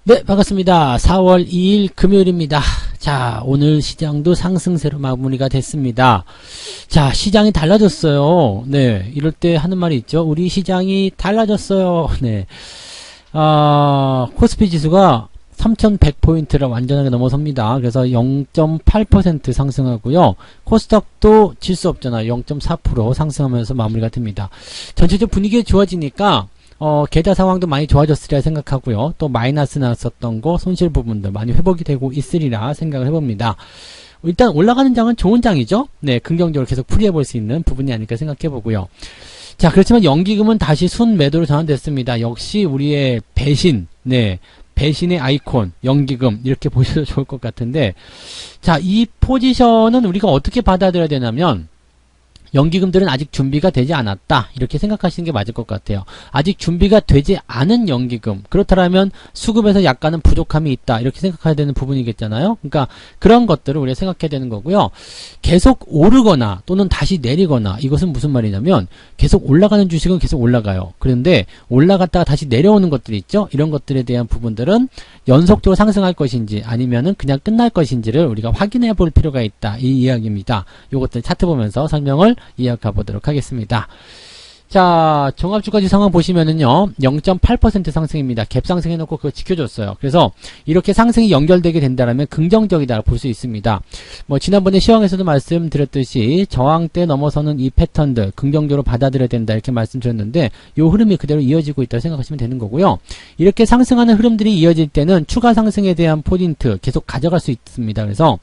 네, 반갑습니다. 4월 2일 금요일입니다. 자, 오늘 시장도 상승세로 마무리가 됐습니다. 자, 시장이 달라졌어요. 네, 이럴 때 하는 말이 있죠. 우리 시장이 달라졌어요. 네. 코스피 지수가 3100포인트를 완전하게 넘어섭니다. 그래서 0.8% 상승하고요. 코스닥도 질 수 없잖아요. 0.4% 상승하면서 마무리가 됩니다. 전체적 분위기가 좋아지니까 계좌 상황도 많이 좋아졌으리라 생각하고요. 또 마이너스 났었던 거 손실 부분들 많이 회복이 되고 있으리라 생각을 해봅니다. 일단 올라가는 장은 좋은 장이죠. 네, 긍정적으로 계속 풀이해 볼 수 있는 부분이 아닐까 생각해 보고요. 자, 그렇지만 연기금은 다시 순매도로 전환됐습니다. 역시 우리의 배신, 네, 배신의 아이콘, 연기금 이렇게 보셔도 좋을 것 같은데, 자, 이 포지션은 우리가 어떻게 받아들여야 되냐면, 연기금들은 아직 준비가 되지 않았다 이렇게 생각하시는 게 맞을 것 같아요. 아직 준비가 되지 않은 연기금, 그렇다면 수급에서 약간은 부족함이 있다 이렇게 생각해야 되는 부분이겠잖아요. 그러니까 그런 것들을 우리가 생각해야 되는 거고요. 계속 오르거나 또는 다시 내리거나, 이것은 무슨 말이냐면 계속 올라가는 주식은 계속 올라가요. 그런데 올라갔다가 다시 내려오는 것들이 있죠. 이런 것들에 대한 부분들은 연속적으로 상승할 것인지 아니면은 그냥 끝날 것인지를 우리가 확인해 볼 필요가 있다, 이 이야기입니다. 요것들 차트 보면서 설명을 이어가 보도록 하겠습니다. 자, 종합주가지 상황 보시면은요, 0.8% 상승입니다. 갭 상승해놓고 그거 지켜줬어요. 그래서 이렇게 상승이 연결되게 된다면 긍정적이다 볼 수 있습니다. 뭐 지난번에 시황에서도 말씀드렸듯이 저항대 넘어서는 이 패턴들 긍정적으로 받아들여야 된다 이렇게 말씀드렸는데, 요 흐름이 그대로 이어지고 있다고 생각하시면 되는 거고요. 이렇게 상승하는 흐름들이 이어질 때는 추가 상승에 대한 포인트 계속 가져갈 수 있습니다. 그래서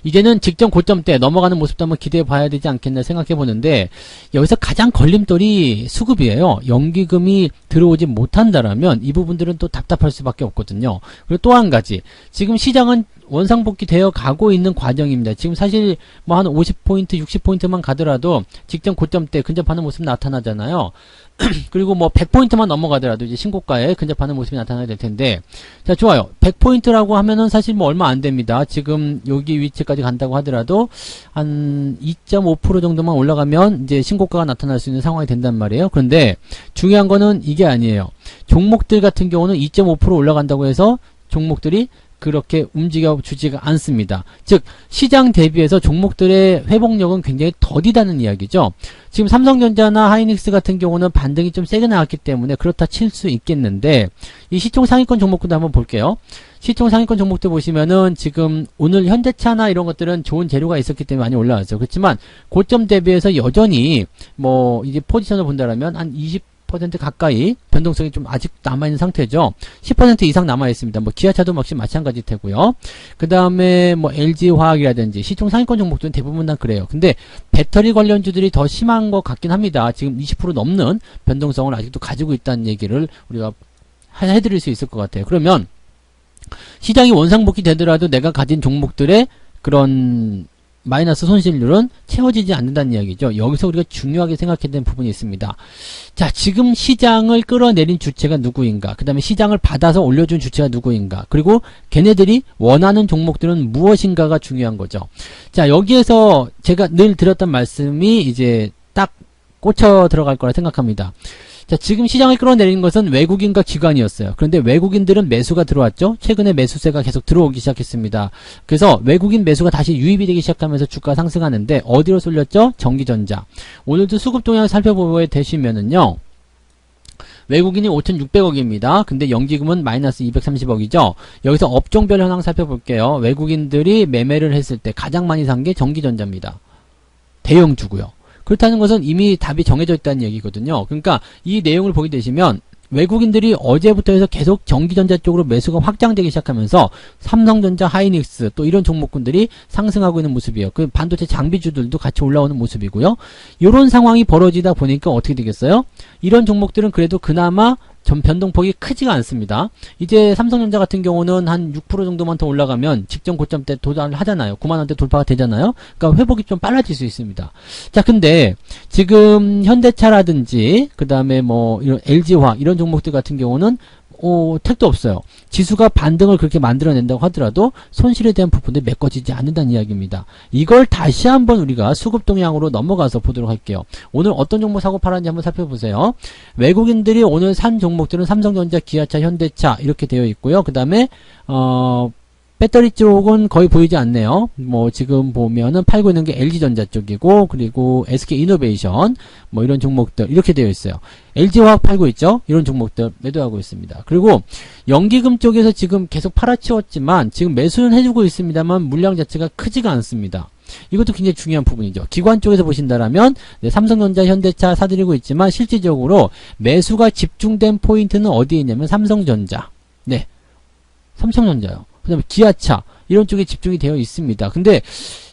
이제는 직전 고점대 넘어가는 모습도 한번 기대해 봐야 되지 않겠나 생각해 보는데, 여기서 가장 걸림돌이 수급이에요. 연기금이 들어오지 못한다라면 이 부분들은 또 답답할 수밖에 없거든요. 그리고 또 한 가지, 지금 시장은 원상복귀 되어 가고 있는 과정입니다. 지금 사실 뭐 한 50포인트, 60포인트만 가더라도 직전 고점대 근접하는 모습이 나타나잖아요. 그리고 뭐 100포인트만 넘어가더라도 이제 신고가에 근접하는 모습이 나타나야 될 텐데, 자, 좋아요. 100포인트라고 하면은 사실 뭐 얼마 안 됩니다. 지금 여기 위치까지 간다고 하더라도 한 2.5% 정도만 올라가면 이제 신고가가 나타날 수 있는 상황이 된단 말이에요. 그런데 중요한 거는 이게 아니에요. 종목들 같은 경우는 2.5% 올라간다고 해서 종목들이 그렇게 움직여 주지가 않습니다. 즉 시장 대비해서 종목들의 회복력은 굉장히 더디다는 이야기죠. 지금 삼성전자나 하이닉스 같은 경우는 반등이 좀 세게 나왔기 때문에 그렇다 칠 수 있겠는데, 이 시총 상위권 종목들도 한번 볼게요. 시총 상위권 종목들 보시면은 지금 오늘 현대차나 이런 것들은 좋은 재료가 있었기 때문에 많이 올라왔어요. 그렇지만 고점 대비해서 여전히 뭐 이제 포지션을 본다라면 한 20% 가까이 변동성이 좀 아직 남아있는 상태죠. 10% 이상 남아있습니다. 뭐 기아차도 역시 마찬가지 되고요. 그 다음에 뭐 LG화학이라든지 시총 상위권 종목들은 대부분 다 그래요. 근데 배터리 관련주들이 더 심한 것 같긴 합니다. 지금 20% 넘는 변동성을 아직도 가지고 있다는 얘기를 우리가 해드릴 수 있을 것 같아요. 그러면 시장이 원상복귀 되더라도 내가 가진 종목들의 그런 마이너스 손실률은 채워지지 않는다는 이야기죠. 여기서 우리가 중요하게 생각해야 되는 부분이 있습니다. 자, 지금 시장을 끌어내린 주체가 누구인가? 그 다음에 시장을 받아서 올려준 주체가 누구인가? 그리고 걔네들이 원하는 종목들은 무엇인가가 중요한 거죠. 자, 여기에서 제가 늘 드렸던 말씀이 이제 딱 꽂혀 들어갈 거라 생각합니다. 자, 지금 시장을 끌어내린 것은 외국인과 기관이었어요. 그런데 외국인들은 매수가 들어왔죠. 최근에 매수세가 계속 들어오기 시작했습니다. 그래서 외국인 매수가 다시 유입이 되기 시작하면서 주가 상승하는데 어디로 쏠렸죠? 전기전자. 오늘도 수급 동향 살펴보게 되시면은요, 외국인이 5,600억입니다. 근데 연기금은 마이너스 230억이죠. 여기서 업종별 현황 살펴볼게요. 외국인들이 매매를 했을 때 가장 많이 산 게 전기전자입니다. 대형주고요. 그렇다는 것은 이미 답이 정해져 있다는 얘기거든요. 그러니까 이 내용을 보게 되시면 외국인들이 어제부터 해서 계속 전기전자 쪽으로 매수가 확장되기 시작하면서 삼성전자, 하이닉스 또 이런 종목군들이 상승하고 있는 모습이에요. 그 반도체 장비주들도 같이 올라오는 모습이고요. 이런 상황이 벌어지다 보니까 어떻게 되겠어요? 이런 종목들은 그래도 그나마 전 변동폭이 크지가 않습니다. 이제 삼성전자 같은 경우는 한 6% 정도만 더 올라가면 직전 고점 때 도달을 하잖아요. 9만원대 돌파가 되잖아요. 그러니까 회복이 좀 빨라질 수 있습니다. 자, 근데 지금 현대차라든지 그 다음에 뭐 이런 LG화학 이런 종목들 같은 경우는 택도 없어요. 지수가 반등을 그렇게 만들어낸다고 하더라도 손실에 대한 부분들이 메꿔지지 않는다는 이야기입니다. 이걸 다시 한번 우리가 수급 동향으로 넘어가서 보도록 할게요. 오늘 어떤 종목 사고 팔았는지 한번 살펴보세요. 외국인들이 오늘 산 종목들은 삼성전자, 기아차, 현대차 이렇게 되어 있고요. 그 다음에 배터리 쪽은 거의 보이지 않네요. 뭐 지금 보면은 팔고 있는 게 LG전자 쪽이고, 그리고 SK이노베이션 뭐 이런 종목들 이렇게 되어 있어요. LG화학 팔고 있죠. 이런 종목들 매도하고 있습니다. 그리고 연기금 쪽에서 지금 계속 팔아치웠지만 지금 매수는 해주고 있습니다만 물량 자체가 크지가 않습니다. 이것도 굉장히 중요한 부분이죠. 기관 쪽에서 보신다라면 삼성전자, 현대차 사들이고 있지만 실질적으로 매수가 집중된 포인트는 어디에 있냐면 삼성전자, 삼성전자요. 그 다음에 기아차 이런 쪽에 집중이 되어 있습니다. 근데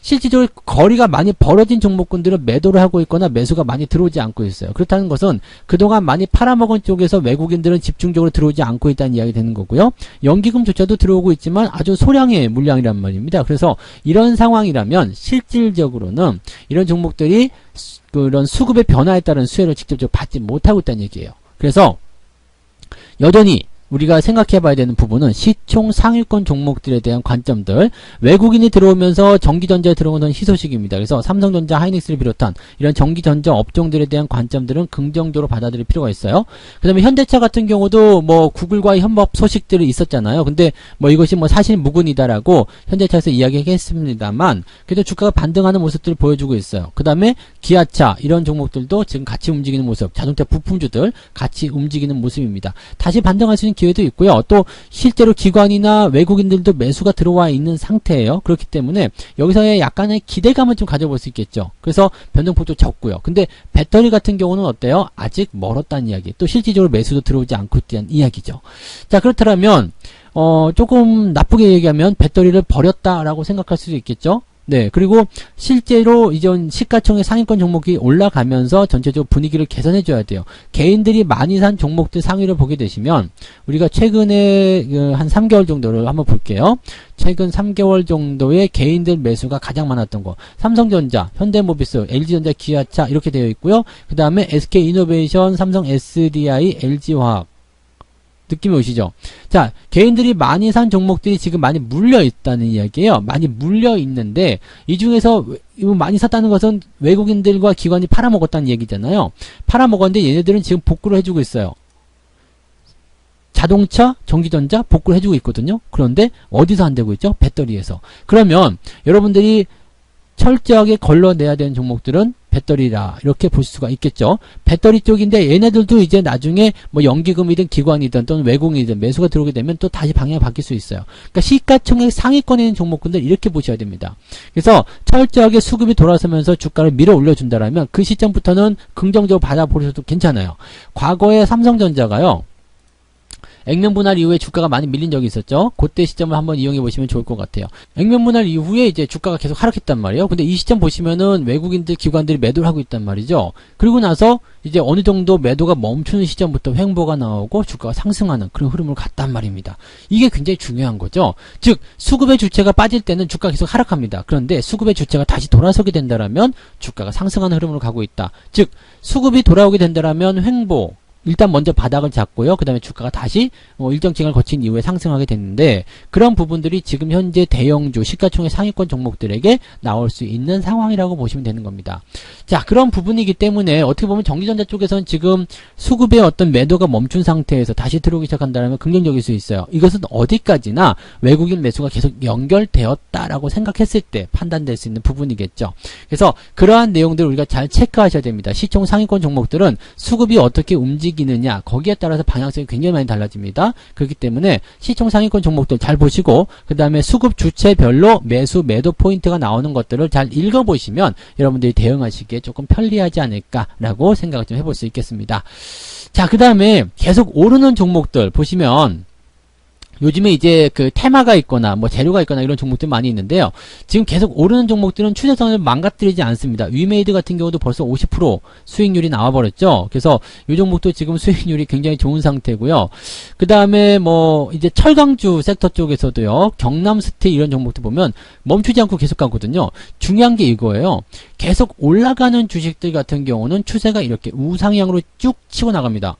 실질적으로 거리가 많이 벌어진 종목군들은 매도를 하고 있거나 매수가 많이 들어오지 않고 있어요. 그렇다는 것은 그동안 많이 팔아먹은 쪽에서 외국인들은 집중적으로 들어오지 않고 있다는 이야기 되는 거고요. 연기금조차도 들어오고 있지만 아주 소량의 물량이란 말입니다. 그래서 이런 상황이라면 실질적으로는 이런 종목들이 그런 수급의 변화에 따른 수혜를 직접적으로 받지 못하고 있다는 얘기예요. 그래서 여전히 우리가 생각해 봐야 되는 부분은 시총 상위권 종목들에 대한 관점들, 외국인이 들어오면서 전기전자에 들어오는 희소식입니다. 그래서 삼성전자, 하이닉스를 비롯한 이런 전기전자 업종들에 대한 관점들은 긍정적으로 받아들일 필요가 있어요. 그 다음에 현대차 같은 경우도 뭐 구글과의 협업 소식들이 있었잖아요. 근데 뭐 이것이 뭐 사실 무근이다라고 현대차에서 이야기했습니다만 그래도 주가가 반등하는 모습들을 보여주고 있어요. 그 다음에 기아차 이런 종목들도 지금 같이 움직이는 모습, 자동차 부품주들 같이 움직이는 모습입니다. 다시 반등할 수 있는 기회도 있고요. 또 실제로 기관이나 외국인들도 매수가 들어와 있는 상태예요. 그렇기 때문에 여기서의 약간의 기대감을 좀 가져볼 수 있겠죠. 그래서 변동폭도 적고요. 근데 배터리 같은 경우는 어때요? 아직 멀었다는 이야기. 또 실질적으로 매수도 들어오지 않고 있다는 이야기죠. 자, 그렇다면 조금 나쁘게 얘기하면 배터리를 버렸다라고 생각할 수도 있겠죠. 네, 그리고 실제로 이전 시가총액 상위권 종목이 올라가면서 전체적으로 분위기를 개선해줘야 돼요. 개인들이 많이 산 종목들 상위를 보게 되시면 우리가 최근에 한 3개월 정도를 한번 볼게요. 최근 3개월 정도의 개인들 매수가 가장 많았던 거 삼성전자, 현대모비스, LG전자, 기아차 이렇게 되어 있고요. 그 다음에 SK이노베이션, 삼성 SDI, LG화학 느낌이 오시죠? 자, 개인들이 많이 산 종목들이 지금 많이 물려 있다는 이야기예요. 많이 물려 있는데 이 중에서 많이 샀다는 것은 외국인들과 기관이 팔아먹었다는 얘기잖아요. 팔아먹었는데 얘네들은 지금 복구를 해주고 있어요. 자동차, 전기전자 복구를 해주고 있거든요. 그런데 어디서 안 되고 있죠? 배터리에서. 그러면 여러분들이 철저하게 걸러내야 되는 종목들은 배터리라 이렇게 볼 수가 있겠죠. 배터리 쪽인데 얘네들도 이제 나중에 뭐 연기금이든 기관이든 또는 외국인이든 매수가 들어오게 되면 또 다시 방향이 바뀔 수 있어요. 그러니까 시가총액 상위권에 있는 종목군들 이렇게 보셔야 됩니다. 그래서 철저하게 수급이 돌아서면서 주가를 밀어 올려준다라면 그 시점부터는 긍정적으로 받아보셔도 괜찮아요. 과거에 삼성전자가요. 액면 분할 이후에 주가가 많이 밀린 적이 있었죠. 그때 시점을 한번 이용해 보시면 좋을 것 같아요. 액면 분할 이후에 이제 주가가 계속 하락했단 말이에요. 근데 이 시점 보시면은 외국인들, 기관들이 매도를 하고 있단 말이죠. 그리고 나서 이제 어느 정도 매도가 멈추는 시점부터 횡보가 나오고 주가가 상승하는 그런 흐름을 갔단 말입니다. 이게 굉장히 중요한 거죠. 즉 수급의 주체가 빠질 때는 주가가 계속 하락합니다. 그런데 수급의 주체가 다시 돌아서게 된다라면 주가가 상승하는 흐름으로 가고 있다. 즉 수급이 돌아오게 된다라면 횡보 일단 먼저 바닥을 잡고요. 그 다음에 주가가 다시 일정 기간을 거친 이후에 상승하게 됐는데 그런 부분들이 지금 현재 대형주 시가총액 상위권 종목들에게 나올 수 있는 상황이라고 보시면 되는 겁니다. 자, 그런 부분이기 때문에 어떻게 보면 전기전자 쪽에서는 지금 수급의 어떤 매도가 멈춘 상태에서 다시 들어오기 시작한다면 긍정적일 수 있어요. 이것은 어디까지나 외국인 매수가 계속 연결되었다라고 생각했을 때 판단될 수 있는 부분이겠죠. 그래서 그러한 내용들을 우리가 잘 체크하셔야 됩니다. 시총 상위권 종목들은 수급이 어떻게 움직이느냐 거기에 따라서 방향성이 굉장히 많이 달라집니다. 그렇기 때문에 시총 상위권 종목들 잘 보시고 그 다음에 수급 주체별로 매수 매도 포인트가 나오는 것들을 잘 읽어보시면 여러분들이 대응하시기에 조금 편리하지 않을까라고 생각을 좀 해볼 수 있겠습니다. 자, 그 다음에 계속 오르는 종목들 보시면 요즘에 이제 그 테마가 있거나 뭐 재료가 있거나 이런 종목들 많이 있는데요. 지금 계속 오르는 종목들은 추세선을 망가뜨리지 않습니다. 위메이드 같은 경우도 벌써 50% 수익률이 나와버렸죠. 그래서 이 종목도 지금 수익률이 굉장히 좋은 상태고요. 그 다음에 뭐 이제 철강주 섹터 쪽에서도요. 경남스틸 이런 종목들 보면 멈추지 않고 계속 가거든요. 중요한 게 이거예요. 계속 올라가는 주식들 같은 경우는 추세가 이렇게 우상향으로 쭉 치고 나갑니다.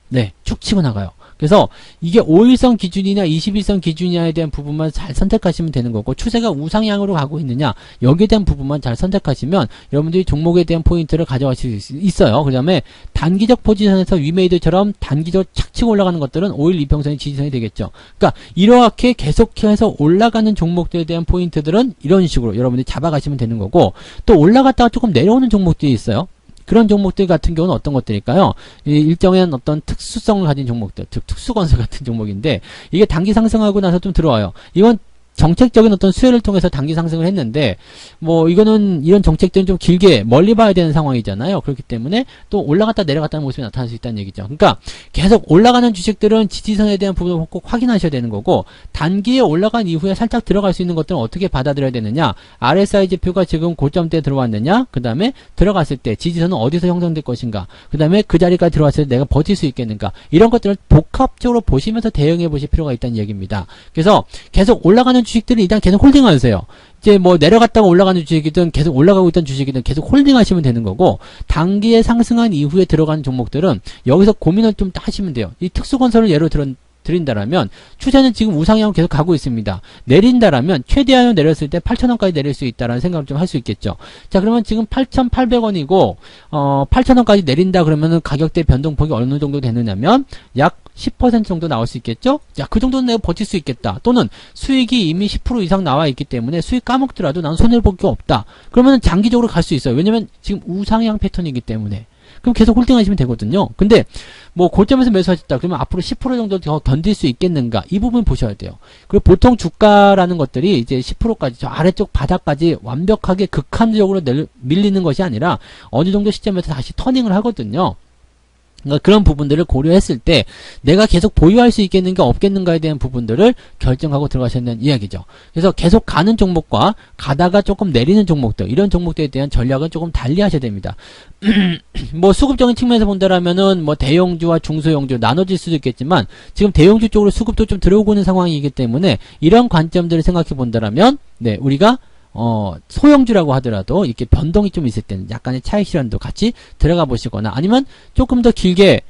네, 쭉 치고 나가요. 그래서 이게 5일선 기준이나 21선 기준이냐에 대한 부분만 잘 선택하시면 되는 거고, 추세가 우상향으로 가고 있느냐 여기에 대한 부분만 잘 선택하시면 여러분들이 종목에 대한 포인트를 가져가실 수 있어요. 그 다음에 단기적 포지션에서 위메이드처럼 단기적 착치고 올라가는 것들은 5일 이평선이 지지선이 되겠죠. 그러니까 이렇게 계속해서 올라가는 종목들에 대한 포인트들은 이런 식으로 여러분들이 잡아가시면 되는 거고, 또 올라갔다가 조금 내려오는 종목들이 있어요. 그런 종목들 같은 경우는 어떤 것들일까요? 일정한 어떤 특수성을 가진 종목들, 즉 특수건설 같은 종목인데, 이게 단기 상승하고 나서 좀 들어와요. 이건 정책적인 어떤 수혜를 통해서 단기 상승을 했는데, 뭐 이거는 이런 정책들은 좀 길게 멀리 봐야 되는 상황이잖아요. 그렇기 때문에 또 올라갔다 내려갔다는 모습이 나타날 수 있다는 얘기죠. 그러니까 계속 올라가는 주식들은 지지선에 대한 부분을 꼭 확인하셔야 되는 거고, 단기에 올라간 이후에 살짝 들어갈 수 있는 것들은 어떻게 받아들여야 되느냐, RSI 지표가 지금 고점대에 들어왔느냐, 그 다음에 들어갔을 때 지지선은 어디서 형성될 것인가, 그 다음에 그 자리까지 들어왔을 때 내가 버틸 수 있겠는가, 이런 것들을 복합적으로 보시면서 대응해 보실 필요가 있다는 얘기입니다. 그래서 계속 올라가는 주식들은 일단 계속 홀딩하세요. 이제 뭐 내려갔다가 올라가는 주식이든 계속 올라가고 있던 주식이든 계속 홀딩하시면 되는 거고, 단기에 상승한 이후에 들어가는 종목들은 여기서 고민을 좀 하시면 돼요. 이 특수건설을 예로 드린다라면 추세는 지금 우상향 계속 가고 있습니다. 내린다라면 최대한 내렸을 때 8,000원까지 내릴 수 있다라는 생각을 좀 할 수 있겠죠. 자, 그러면 지금 8,800원이고 8,000원까지 내린다 그러면은 가격대 변동폭이 어느 정도 되느냐면 약 10% 정도 나올 수 있겠죠? 자, 그 정도는 내가 버틸 수 있겠다. 또는 수익이 이미 10% 이상 나와 있기 때문에 수익 까먹더라도 난 손해를 볼 게 없다. 그러면 장기적으로 갈 수 있어요. 왜냐면 지금 우상향 패턴이기 때문에. 그럼 계속 홀딩하시면 되거든요. 근데 뭐 고점에서 매수하셨다 그러면 앞으로 10% 정도 더 견딜 수 있겠는가, 이 부분 보셔야 돼요. 그리고 보통 주가라는 것들이 이제 10%까지 저 아래쪽 바닥까지 완벽하게 극한적으로 밀리는 것이 아니라 어느 정도 시점에서 다시 터닝을 하거든요. 그러니까 그런 부분들을 고려했을 때 내가 계속 보유할 수 있겠는가 없겠는가에 대한 부분들을 결정하고 들어가셨는 이야기죠. 그래서 계속 가는 종목과 가다가 조금 내리는 종목들, 이런 종목들에 대한 전략은 조금 달리 하셔야 됩니다. 뭐 수급적인 측면에서 본다라면은 뭐 대형주와 중소형주 나눠질 수도 있겠지만, 지금 대형주 쪽으로 수급도 좀 들어오고 있는 상황이기 때문에 이런 관점들을 생각해 본다라면, 네, 우리가 소형주라고 하더라도 이렇게 변동이 좀 있을 때는 약간의 차익 실현도 같이 들어가 보시거나, 아니면 조금 더 길게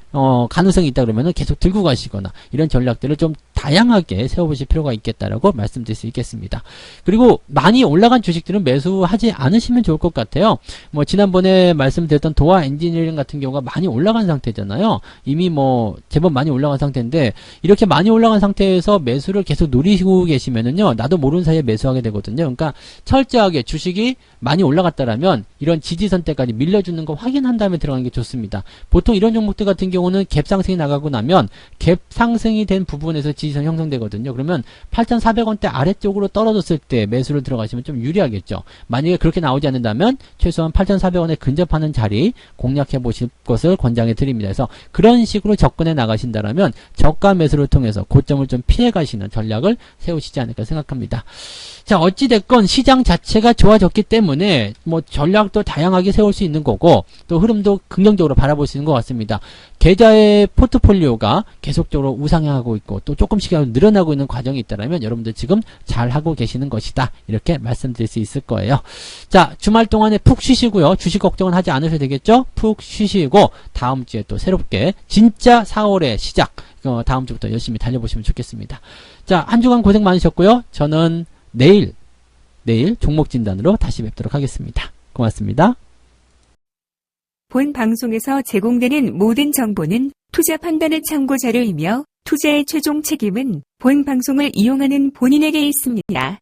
가능성이 있다 그러면은 계속 들고 가시거나, 이런 전략들을 좀 다양하게 세워보실 필요가 있겠다라고 말씀드릴 수 있겠습니다. 그리고 많이 올라간 주식들은 매수하지 않으시면 좋을 것 같아요. 뭐 지난번에 말씀드렸던 도화 엔지니어링 같은 경우가 많이 올라간 상태잖아요. 이미 뭐 제법 많이 올라간 상태인데, 이렇게 많이 올라간 상태에서 매수를 계속 노리고 계시면은요, 나도 모르는 사이에 매수하게 되거든요. 그러니까 철저하게 주식이 많이 올라갔다라면 이런 지지선 때까지 밀려주는 거 확인한 다음에 들어가는 게 좋습니다. 보통 이런 종목들 같은 경우는 갭 상승이 나가고 나면 갭 상승이 된 부분에서 지지선 형성되거든요. 그러면 8,400원대 아래쪽으로 떨어졌을 때 매수를 들어가시면 좀 유리하겠죠. 만약에 그렇게 나오지 않는다면 최소한 8,400원에 근접하는 자리 공략해 보실 것을 권장해 드립니다. 그래서 그런 식으로 접근해 나가신다라면 저가 매수를 통해서 고점을 좀 피해 가시는 전략을 세우시지 않을까 생각합니다. 자, 어찌됐건 시장 자체가 좋아졌기 때문에 뭐 전략도 다양하게 세울 수 있는 거고, 또 흐름도 긍정적으로 바라볼 수 있는 것 같습니다. 계좌의 포트폴리오가 계속적으로 우상향하고 있고 또 조금씩 늘어나고 있는 과정이 있다면 여러분들 지금 잘 하고 계시는 것이다, 이렇게 말씀드릴 수 있을 거예요. 자, 주말 동안에 푹 쉬시고요. 주식 걱정은 하지 않으셔도 되겠죠. 푹 쉬시고 다음 주에 또 새롭게 진짜 4월의 시작, 다음 주부터 열심히 달려보시면 좋겠습니다. 자, 한 주간 고생 많으셨고요. 저는 내일 종목 진단으로 다시 뵙도록 하겠습니다. 고맙습니다. 본 방송에서 제공되는 모든 정보는 투자 판단의 참고 자료이며 투자의 최종 책임은 본 방송을 이용하는 본인에게 있습니다.